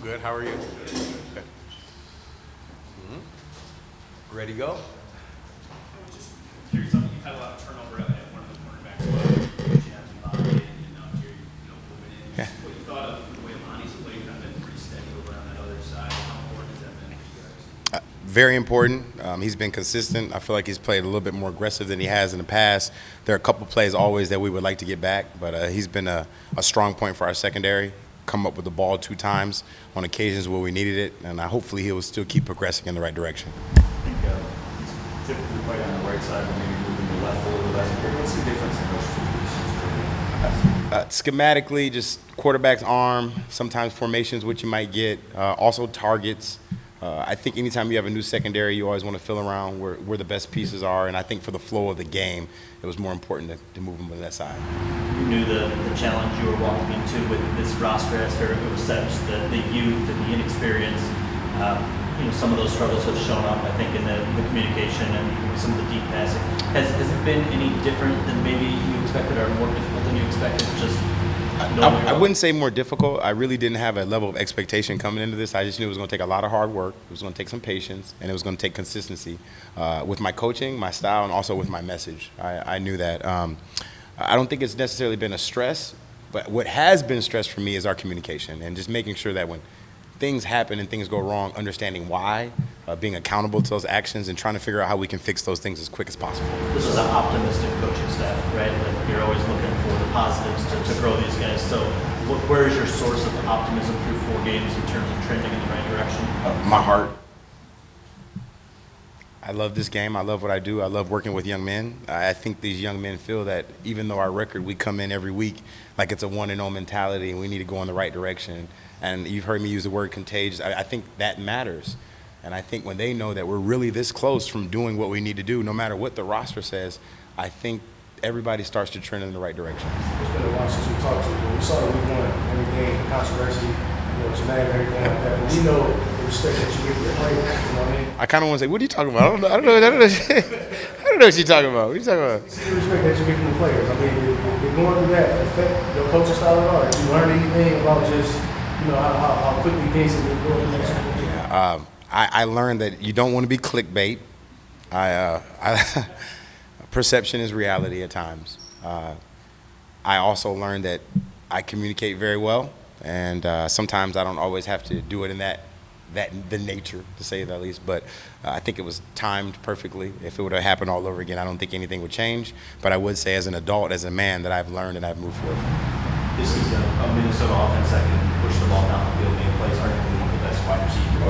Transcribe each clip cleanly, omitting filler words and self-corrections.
Good. How are you? Good. Ready to go? I was just curious, you've had a lot of turnover at one of the cornerbacks, but you have Bobby and now here, moving in. Yeah. What you thought of the way Lonnie's played, kind of been pretty steady over on that other side. How important has that been for you guys? Very important. He's been consistent. I feel like he's played a little bit more aggressive than he has in the past. There are a couple plays always that we would like to get back, but he's been a strong point for our secondary. Come up with the ball 2 times on occasions where we needed it, and hopefully he will still keep progressing in the right direction. I think he's typically playing on the right side, but maybe moving to the left a little bit less. What's the difference in those two positions? Schematically, just quarterback's arm, sometimes formations, which you might get, also targets. I think anytime you have a new secondary, you always want to feel around where the best pieces are, and I think for the flow of the game, it was more important to move them to that side. You knew the challenge you were walking into with this roster as it was such, the youth and the inexperience. Some of those struggles have shown up, I think, in the communication and some of the deep passing. Has it been any different than maybe you expected or more difficult than you expected? I wouldn't say more difficult. I really didn't have a level of expectation coming into this. I just knew it was going to take a lot of hard work. It was going to take some patience, and it was going to take consistency with my coaching, my style, and also with my message. I knew that. I don't think it's necessarily been a stress, but what has been stress for me is our communication and just making sure that when things happen and things go wrong, understanding why, being accountable to those actions, and trying to figure out how we can fix those things as quick as possible. This is an optimistic coaching staff, right? Like you're always looking for the positives to grow these guys. So where is your source of optimism through 4 games in terms of trending in the right direction? My heart. I love this game. I love what I do. I love working with young men. I think these young men feel that even though our record, we come in every week like it's a 1-0 mentality and we need to go in the right direction. And you've heard me use the word contagious. I think that matters. And I think when they know that we're really this close from doing what we need to do, no matter what the roster says, I think everybody starts to trend in the right direction. It's been a while since we talked to you. We saw that we won every game, the controversy, tonight and everything like that. But we know the respect that you give to your players. You know what I mean? I kind of want to say, what are you talking about? I don't know what you're talking about. What are you talking about? See the respect that you give from the players. I mean, you're going through that. Affect your coaching style at all. Did you learn anything about just, how quickly things have been going? Yeah. I learned that you don't want to be clickbait. Perception is reality at times. I also learned that I communicate very well, and sometimes I don't always have to do it in the nature, to say the least. But I think it was timed perfectly. If it would have happened all over again, I don't think anything would change. But I would say, as an adult, as a man, that I've learned and I've moved forward. This is a Minnesota offense that can push the ball down the field and plays arguably one of the best wide receivers in the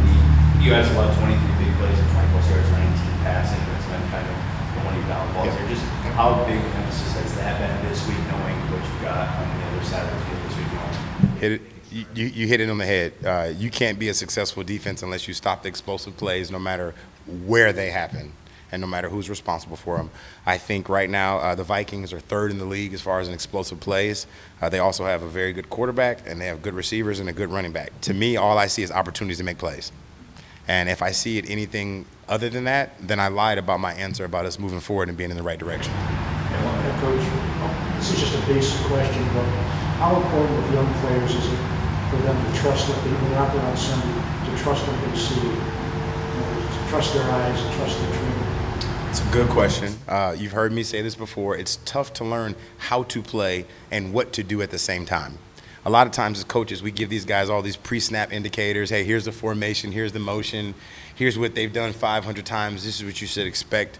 league. You guys have allowed 23 big plays and 20 plus yards, 19 passing. That's been kind of one of your downfalls here. Just how big an emphasis has that been this week, knowing what you got on the other side of the field this week? Hit it. You hit it on the head. You can't be a successful defense unless you stop the explosive plays, no matter where they happen and no matter who's responsible for them. I think right now the Vikings are 3rd in the league as far as in explosive plays. They also have a very good quarterback, and they have good receivers and a good running back. To me, all I see is opportunities to make plays. And if I see it anything other than that, then I lied about my answer about us moving forward and being in the right direction. Coach, this is just a basic question, but how important with young players is it for them to trust that they're out there on Sunday, to trust what they see, to trust their eyes, and trust their training? It's a good question. You've heard me say this before. It's tough to learn how to play and what to do at the same time. A lot of times as coaches, we give these guys all these pre-snap indicators. Hey, here's the formation, here's the motion, here's what they've done 500 times, this is what you should expect.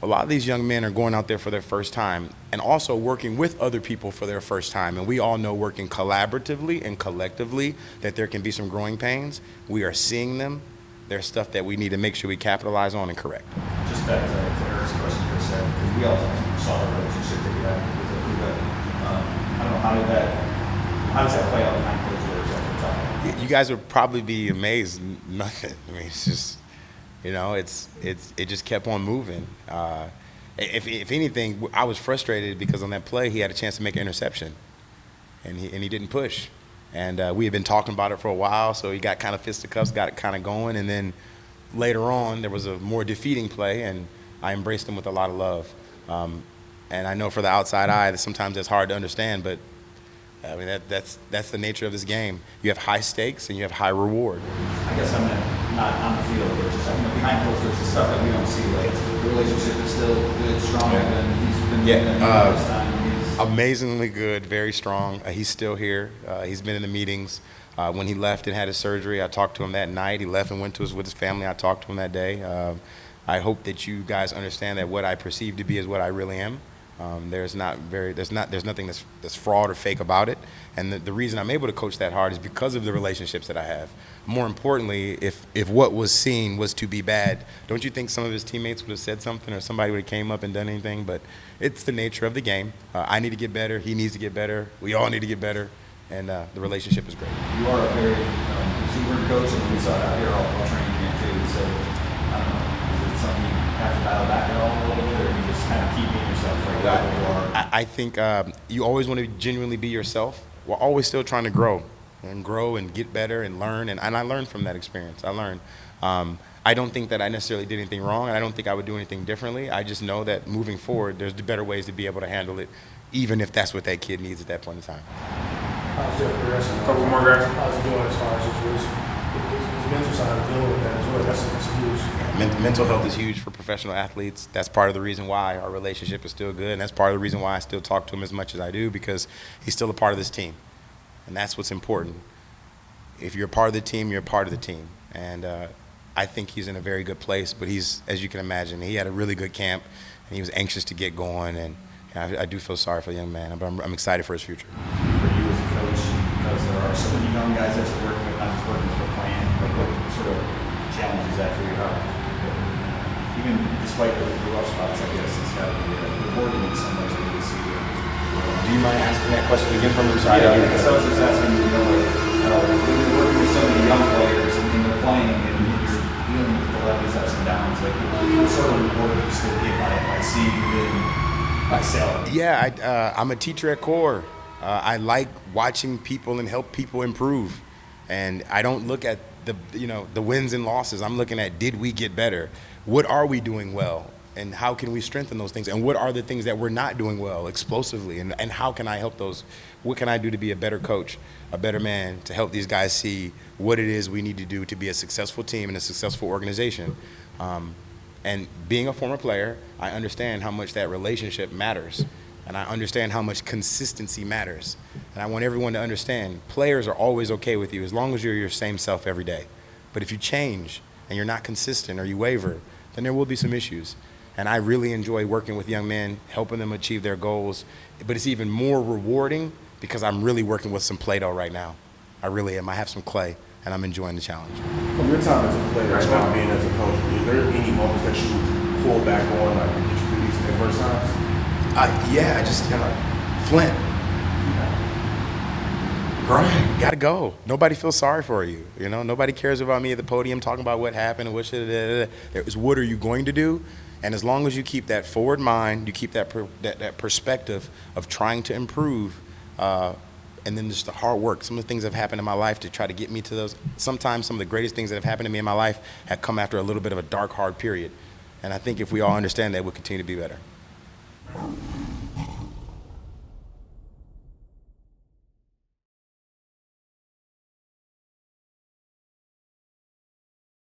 A lot of these young men are going out there for their first time and also working with other people for their first time. And we all know, working collaboratively and collectively, that there can be some growing pains. We are seeing them. There's stuff that we need to make sure we capitalize on and correct. Just back to Eric's question for a second, because we also saw the relationship that you had with Akuga. I don't know, how does that play out behind closed doors after the time? You guys would probably be amazed. Nothing. I mean, it's just, it just kept on moving. If anything, I was frustrated because on that play he had a chance to make an interception, and he didn't push. And we had been talking about it for a while, so he got kind of fisticuffs, got it kind of going, and then later on there was a more defeating play, and I embraced him with a lot of love. And I know for the outside eye that sometimes it's hard to understand, but I mean, that's the nature of this game. You have high stakes and you have high reward. I guess I'm not on the field, but just behind closed doors, the stuff that we don't see. Like the relationship is still good, strong, and he's been this time. Amazingly good, very strong. He's still here. He's been in the meetings. When he left and had his surgery, I talked to him that night. He left and went with his family. I talked to him that day. I hope that you guys understand that what I perceive to be is what I really am. There's nothing that's fraud or fake about it. And the reason I'm able to coach that hard is because of the relationships that I have. More importantly, if what was seen was to be bad, don't you think some of his teammates would have said something or somebody would have came up and done anything? But it's the nature of the game. I need to get better. He needs to get better. We all need to get better. And the relationship is great. You are a very exuberant coach, and we saw it out here all training camp too. So I don't know, is it something you have to dial back at all a little bit, or you just kind of keep being yourself like that? I think you always want to genuinely be yourself. We're always still trying to grow and get better and learn. And I learned from that experience. I learned. I don't think that I necessarily did anything wrong, and I don't think I would do anything differently. I just know that moving forward, there's better ways to be able to handle it, even if that's what that kid needs at that point in time. How's Jeff progressing? Couple more guys. How's he doing as far as his mental side of dealing with that as well? That's huge. Mental health is huge for professional athletes. That's part of the reason why our relationship is still good, and that's part of the reason why I still talk to him as much as I do, because he's still a part of this team, and that's what's important. If you're a part of the team, you're a part of the team, and I think he's in a very good place. But he's, as you can imagine, he had a really good camp, and he was anxious to get going, and I do feel sorry for the young man, but I'm excited for his future. For you as a coach, because there are so many young guys that you're working with, not just working with a plan, like what sort of challenge is that for you? Even despite the rough spots, I guess it's got to be rewarding in some ways to see you. Do you mind asking that question again from him? Sorry. Yeah, I guess I was just asking, when you're working with so many young players and they're playing and you're dealing with the levels ups and downs, like what sort of reward do you still get by seeing myself? Yeah, I'm a teacher at core. I like watching people and help people improve, and I don't look at the wins and losses. I'm looking at, did we get better? What are we doing well? And how can we strengthen those things? And what are the things that we're not doing well explosively? And how can I help those? What can I do to be a better coach, a better man, to help these guys see what it is we need to do to be a successful team and a successful organization? And being a former player, I understand how much that relationship matters. And I understand how much consistency matters. And I want everyone to understand, players are always okay with you as long as you're your same self every day. But if you change and you're not consistent or you waver, then there will be some issues. And I really enjoy working with young men, helping them achieve their goals. But it's even more rewarding because I'm really working with some Play-Doh right now. I really am. I have some clay, and I'm enjoying the challenge. From your time as a player, now being as a coach, is there any moments that you pull back on, like get you through these adverse times? Yeah, I just kind of Flint. Grind. Gotta go. Nobody feels sorry for you. You know, nobody cares about me at the podium talking about what happened and what should. It's what are you going to do? And as long as you keep that forward mind, you keep that perspective of trying to improve, and then just the hard work. Some of the things that have happened in my life to try to get me to those. Sometimes some of the greatest things that have happened to me in my life have come after a little bit of a dark, hard period. And I think if we all understand that, we'll continue to be better.